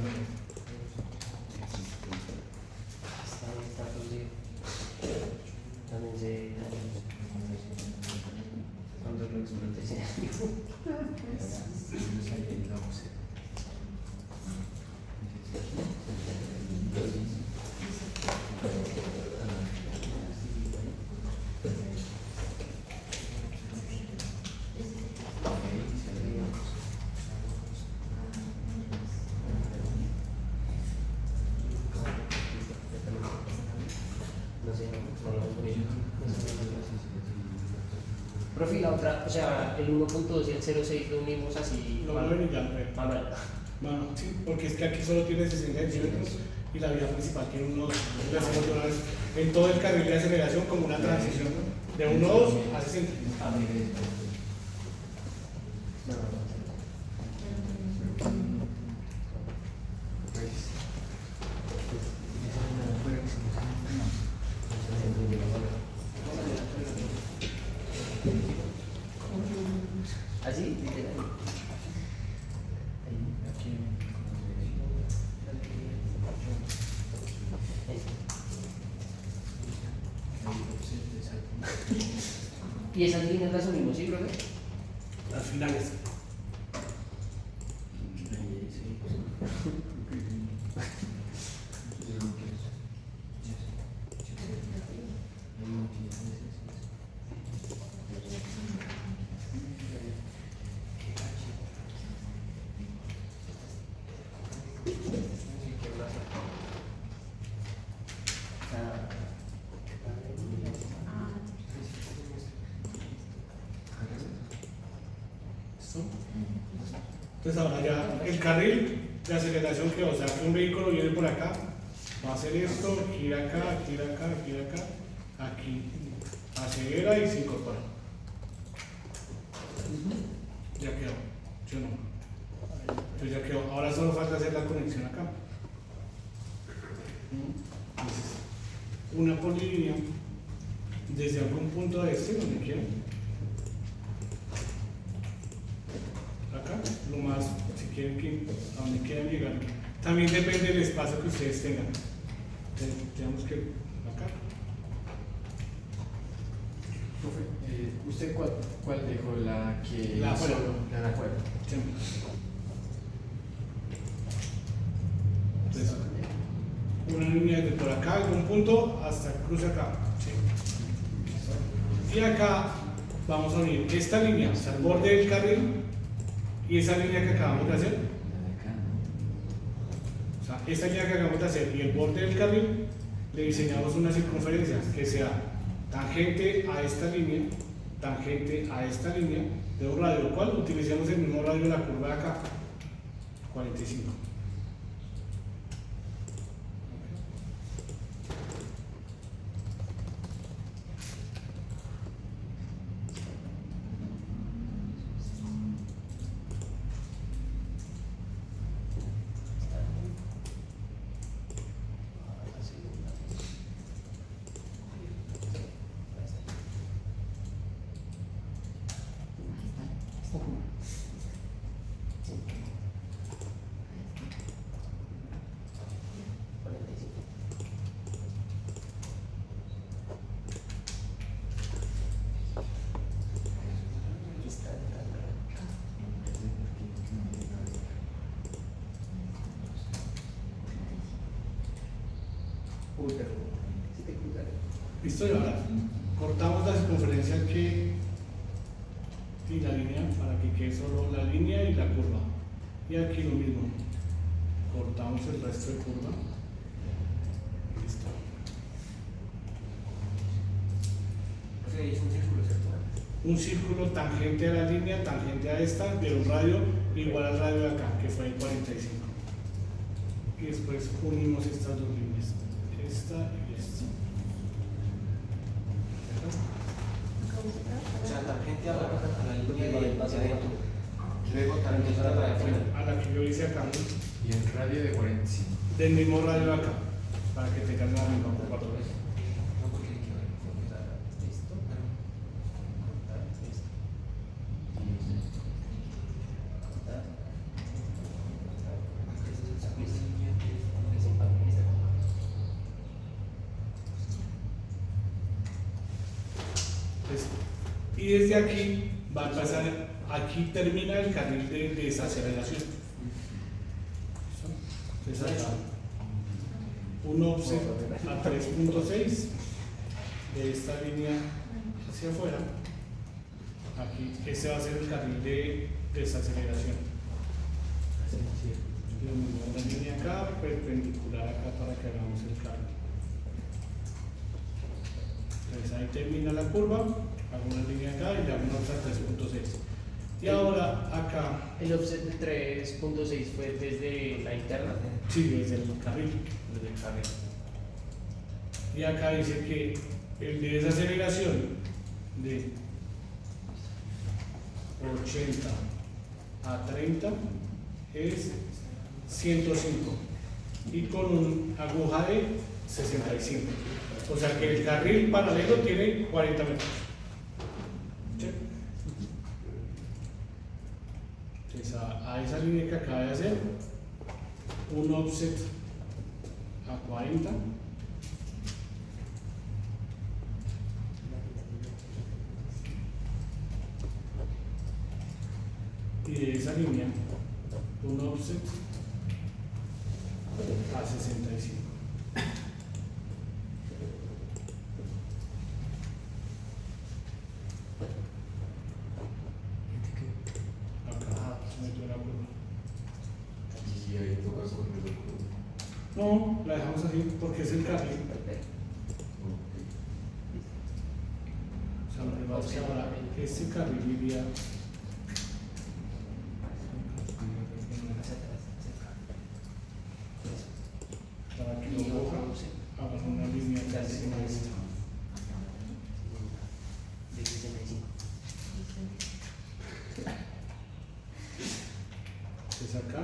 Está producido. También se. Cuando lo exploté, sí. Profe, la otra, o sea, el 1.2 y el 0.6 lo unimos así. Lo mueven y ya. Ah, vale. Bueno, sí, porque es que aquí solo tiene 60 centímetros y la vía principal tiene unos, le hacemos de una vez en todo el carril de aceleración como una transición de 1.2 a 60. Así, literal. Y esas líneas las unimos, ¿sí, profe? Las finales. ¿Listo? Entonces ahora ya el carril de aceleración que, o sea, que un vehículo viene por acá, va a hacer esto, gira acá, gira acá, gira acá, aquí, acelera y se incorpora. Ya quedó, ¿sí o no? Entonces ya quedó, ahora solo falta hacer la conexión acá. Entonces, una polilínea desde algún punto de este, donde quieran, acá, lo más, si quieren que, a donde quieran llegar. También depende del espacio que ustedes tengan. Tenemos que, acá. Profe, ¿usted cuál dejó? La que La afuera. La de afuera. Sí. Entonces, una línea de por acá, algún punto, hasta el cruce acá. Sí. Y acá vamos a unir esta línea hasta el borde del carril y esa línea que acabamos de hacer. La de acá, ¿no? O sea, esta línea que acabamos de hacer y el borde del carril, le diseñamos una circunferencia que sea tangente a esta línea, tangente a esta línea de un radio, lo cual utilizamos el mismo radio de la curva de acá, 45. Listo, y ahora cortamos la circunferencia que y la línea para que quede solo la línea y la curva. Y aquí lo mismo, cortamos el resto de curva. Listo. O sea, es un círculo, ¿cierto? Un círculo tangente a la línea, tangente a esta, de un radio igual al radio de acá, que fue el 45. Y después unimos estas dos líneas, esta y esta. O sea, tangente a la línea de adentro. Luego tangente a la de afuera. A la que yo hice acá, Y el radio de 45. del mismo radio de acá, para que tengan la misma curvatura. No, porque hay que ver. Listo. Y desde aquí va a pasar, aquí termina el carril de desaceleración. Entonces acá, un offset a 3.6 de esta línea hacia afuera. Aquí, este va a ser el carril de desaceleración. Lo mismo, una línea acá, perpendicular acá para que hagamos el carril. Entonces ahí termina la curva, hago una línea acá y le hago un offset a 3.6. Y ahora acá, El offset de 3.6 fue desde la interna. sí, desde el carril. Desde el carril. Y acá dice que el de desaceleración de 80 a 30 es 105 y con una aguja de 65. O sea que el carril paralelo tiene 40 metros. ¿Sí? Entonces a esa línea que acaba de hacer, un offset a 40. y de esa línea un offset a 65. Acá se metió la curva. Y ahí tocas correr el curvo. No, la dejamos así porque es el carril. Ok. O sea, lo que pasa es que ahora este carril iría para que lo coja, hagas una línea que hace una línea. De 65. Se saca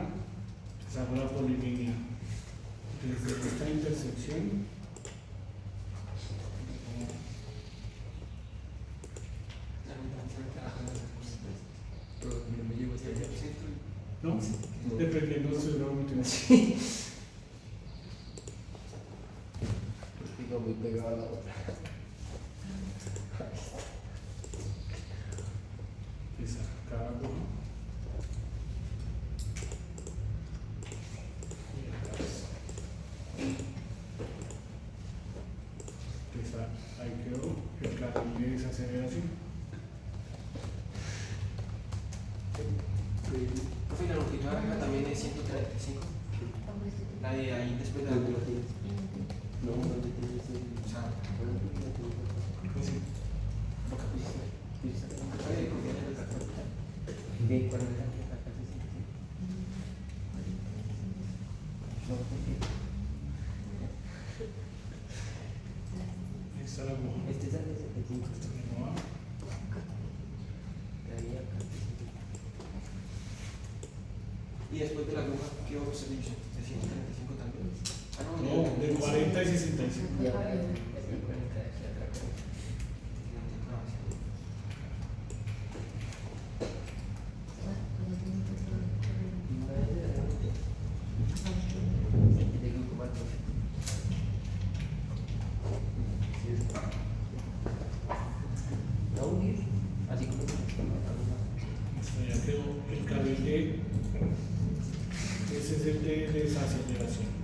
la polilínea desde esta intersección No me llevo hasta allá. ¿no? Dependiendo de su grado. Digo, muy pegado a la otra. Se saca la coja. Y atrás. Ahí quedó el carril de desaceleración. Profe, la longitud acá también es 135. La de ahí después de la altura. No, no te tienes O sea, ¿de cuál era? Esta es la coja. Este es el de 75. Esto que no va. De ahí acá. y después de la aguja, ¿qué otro servicio? ¿De 135 también? Ah, No, de 40 y 65. Y ahora es el 40 de aquí atrás. De grupo más doce. Sí, es. No unir, así como Esto ya quedó el carril de. Ese es el de desaceleración.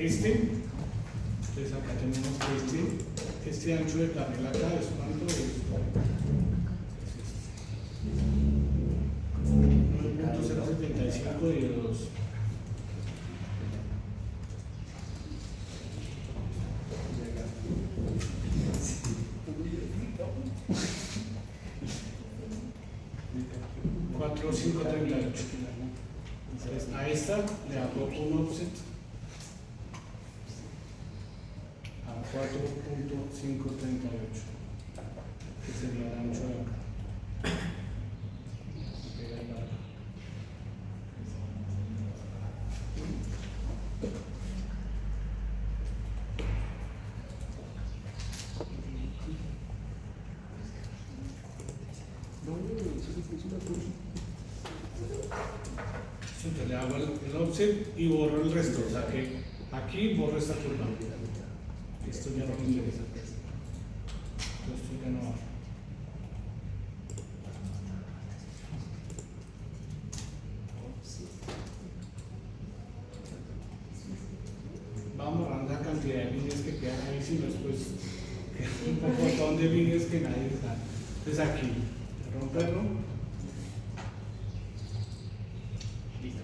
Entonces acá tenemos este ancho de carril acá, ¿es cuánto es? Es 9.075 de 2. Entonces a esta le hago un offset a 4.538, que sería el ancho de acá. Pega ahí para acá. Entonces le hago el offset y borro el resto, o sea que aquí borro esta curva. Esto ya no me interesa. Esto ya no va. Vamos borrando la cantidad de líneas que quedan ahí, si no después queda un montón de líneas que nadie está. Entonces aquí, romperlo. listo.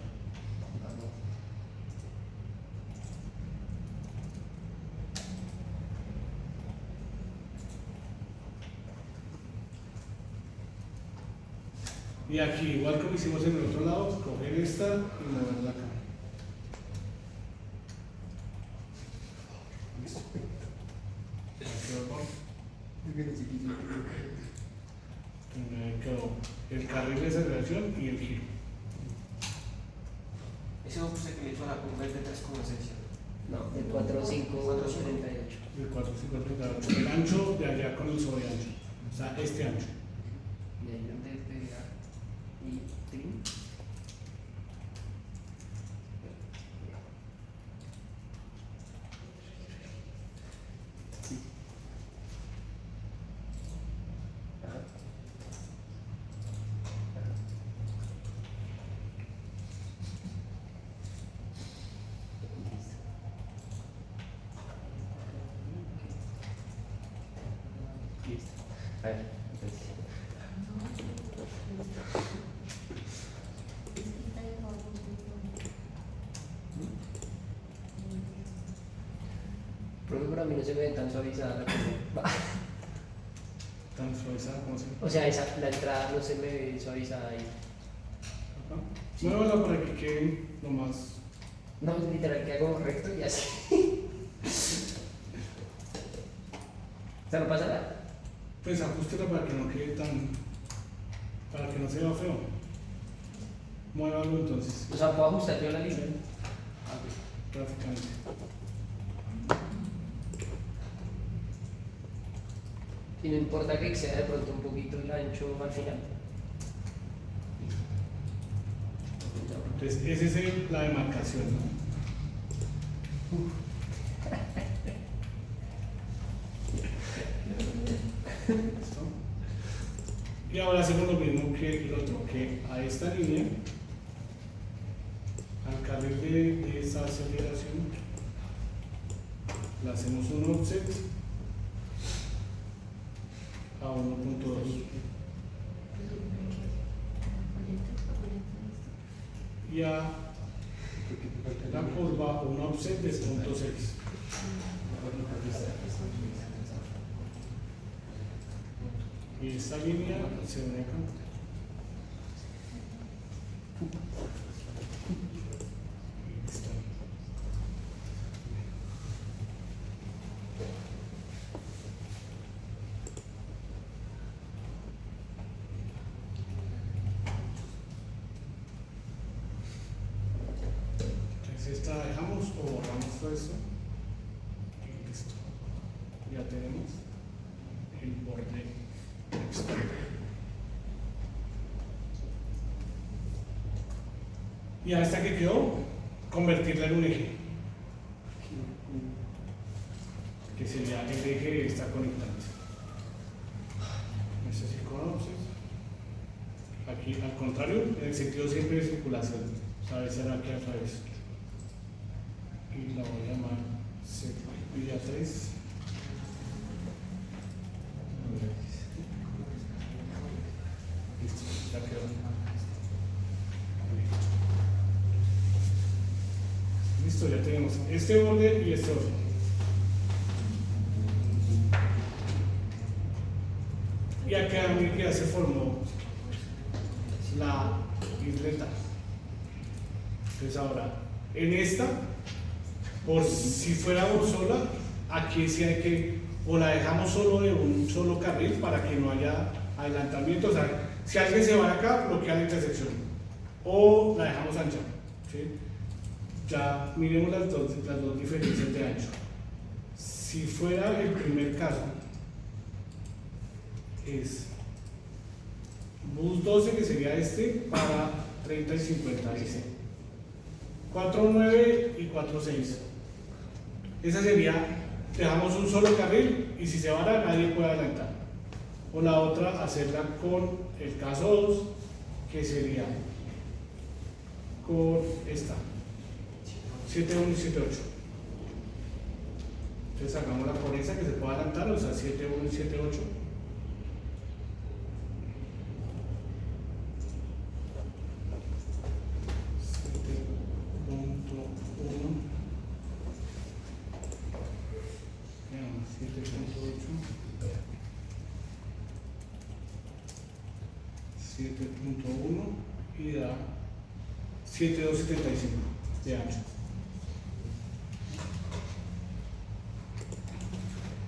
Y aquí, igual como hicimos en el otro lado, coger esta y moverla acá. Me quedó el carril de aceleración y el giro. Ese offset que le he hecho a la curva es de 3,6. No, de 4538. El 4.538. El ancho de allá con el sobreancho. O sea, este ancho. Y ahí donde pega y trim. A ver, entonces. Profe, para mí no se me ve tan suavizada la cosa. Tan suavizada como se. O sea, la entrada no se me ve suavizada ahí. Muévala para que quede lo más. No, literal, que hago recto y así. O sea, no pasa nada. Pues ajustela para que no quede tan. Para que no se vea feo. Muévalo entonces. O sea, puedo ajustar yo la línea. Gráficamente. Y no importa que exceda de pronto un poquito el ancho al final. Entonces, esa es la demarcación, ¿no? ¿Listo? Y ahora hacemos lo mismo que el otro, que a esta línea, al carril de esta aceleración, le hacemos un offset a 1.2 y a la curva un offset de 0.6. Y esta línea se une acá. Listo. Entonces esta la dejamos o borramos todo esto. Y listo. Ya tenemos el borde externo. Y a esta que quedó, convertirla en un eje. Que sería el eje de esta conectante. Aquí, al contrario, en el sentido siempre de circulación. ¿Sabes? Será aquí al revés. Y la voy a llamar Villa 3. Listo, ya quedó. Listo, ya tenemos este borde y este borde. Y acá ya se formó la isleta. Entonces ahora, en esta, por si fuéramos sola, aquí sí hay que, o la dejamos solo de un solo carril para que no haya adelantamiento. O sea, si alguien se va acá, bloquea la intersección. O la dejamos ancha. ¿Sí? Ya miremos las dos diferencias de ancho. Si fuera el primer caso, es bus 12, que sería este, para 30 y 50, dice 4.9 y 4.6. Esa sería, dejamos un solo carril y si se vara nadie puede adelantar. O la otra, hacerla con el caso 2, que sería con esta 7.1 y 7.8. Entonces hagámosla por esa que se puede adelantar, o sea 7.1 y 7.8. Y da 7.275 de ancho.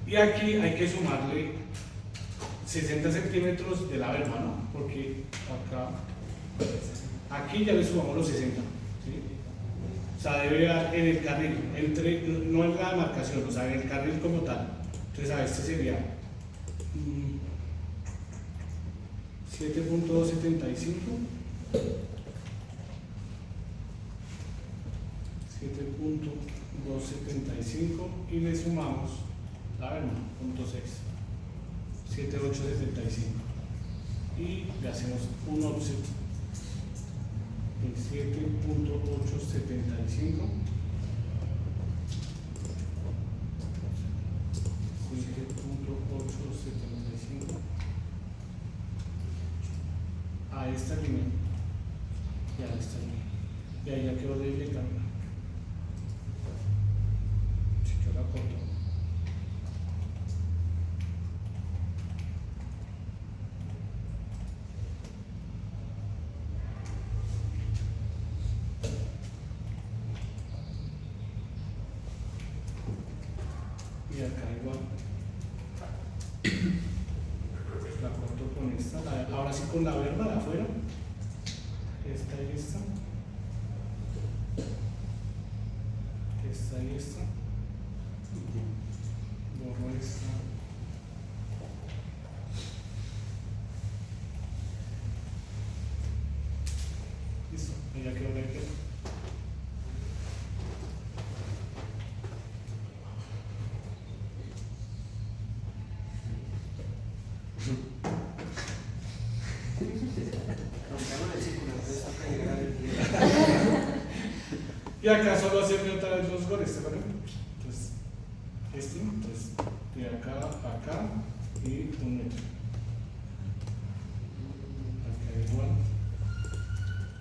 Y aquí hay que sumarle 60 centímetros de la verma, ¿no? Porque aquí ya le sumamos los 60. ¿Sí? O sea, debe dar en el carril, no en la demarcación, o sea, en el carril como tal. Entonces, a este sería 7.275. 7.275 y le sumamos la verma, punto 6, 7.875 y le hacemos un offset en 7.875. 7.875 a esta línea y a esta línea. Y ahí ya quedó debilitada. Si yo la corto. Y acá igual la corto con esta, ahora sí con la verba de afuera, esta y esta, esta y esta, borro esta, listo, y ya quedó bien. Rompemos el círculo, entonces toca llegar al Y acá solo hacerme otra vez los goles, ¿te parece? Entonces, entonces, de acá a acá y 1 metro. Acá igual.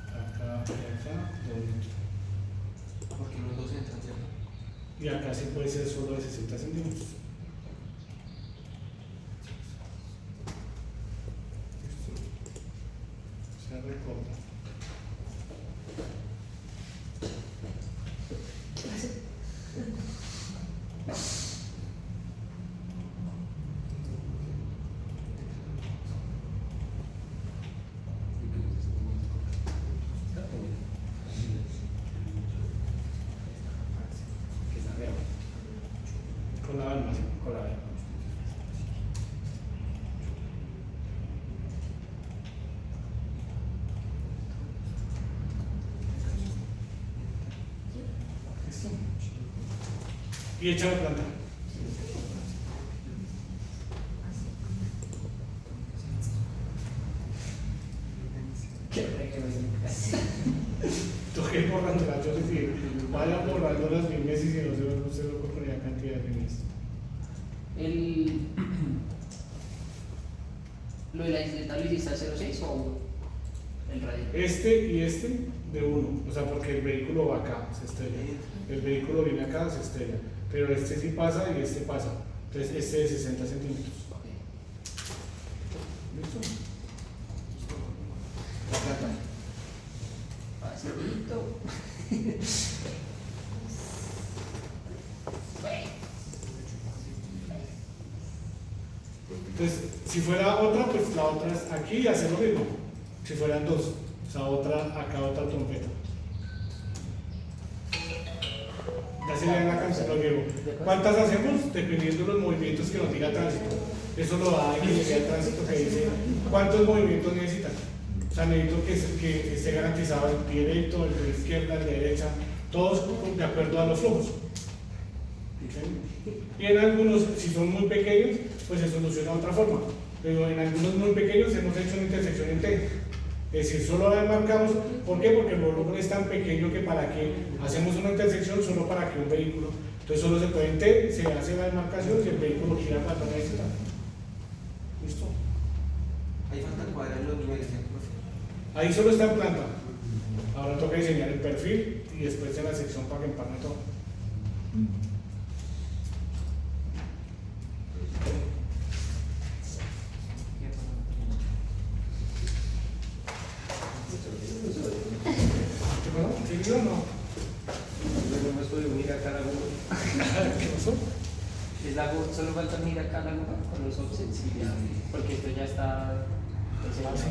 Acá y acá, 2 metros. porque los dos entran, ¿cierto? Y acá sí puede ser solo de 60 centímetros. Listo. Se recorta. Que está feo. Con la alma, ¿sí? Con la verga. Listo. Y echa la planta. Qué regalo. Toqué borrando las yo decir, vaya borrando las líneas y si no se lo ocurría cantidad de líneas. ¿Lo de la isleta lo hiciste a 0,6 o a 1? El radio. Este y este de 1, o sea, porque el vehículo va acá, se estrella. El vehículo viene acá, se estrella. Pero este sí pasa y este pasa. Entonces, este de 60 centímetros. Ok. ¿Listo? La plata. Facilito. Entonces, si fuera otra, pues la otra es aquí y hacer lo mismo. Si fueran dos, o sea, otra acá, otra trompeta. Ya sería la canción, lo llevo. ¿Cuántas hacemos? Dependiendo de los movimientos que nos diga tránsito. Eso lo da ingeniería de tránsito que dice cuántos movimientos necesitan. O sea, necesito que esté garantizado el pie derecho, el de izquierda, el de derecha, todos de acuerdo a los flujos. ¿Sí? Y en algunos, si son muy pequeños, pues se soluciona de otra forma. Pero en algunos muy pequeños hemos hecho una intersección en T. Es decir, solo la marcamos. ¿Por qué? Porque el volumen es tan pequeño que para que hacemos una intersección solo para que un vehículo. Entonces solo se puede en T, se hace la demarcación y el vehículo gira cuando necesita. ¿Listo? Ahí falta cuadrar los niveles, ¿cierto, profe? Ahí solo está en planta. Ahora toca diseñar el perfil y después en la sección para que empalme todo. ¿Bueno? ¿Sí o no? No hemos podido unir acá la goma. ¿Qué pasó? Es la goma, solo falta unir acá la goma con los offsets y ya. Porque esto ya está. Ah, sí.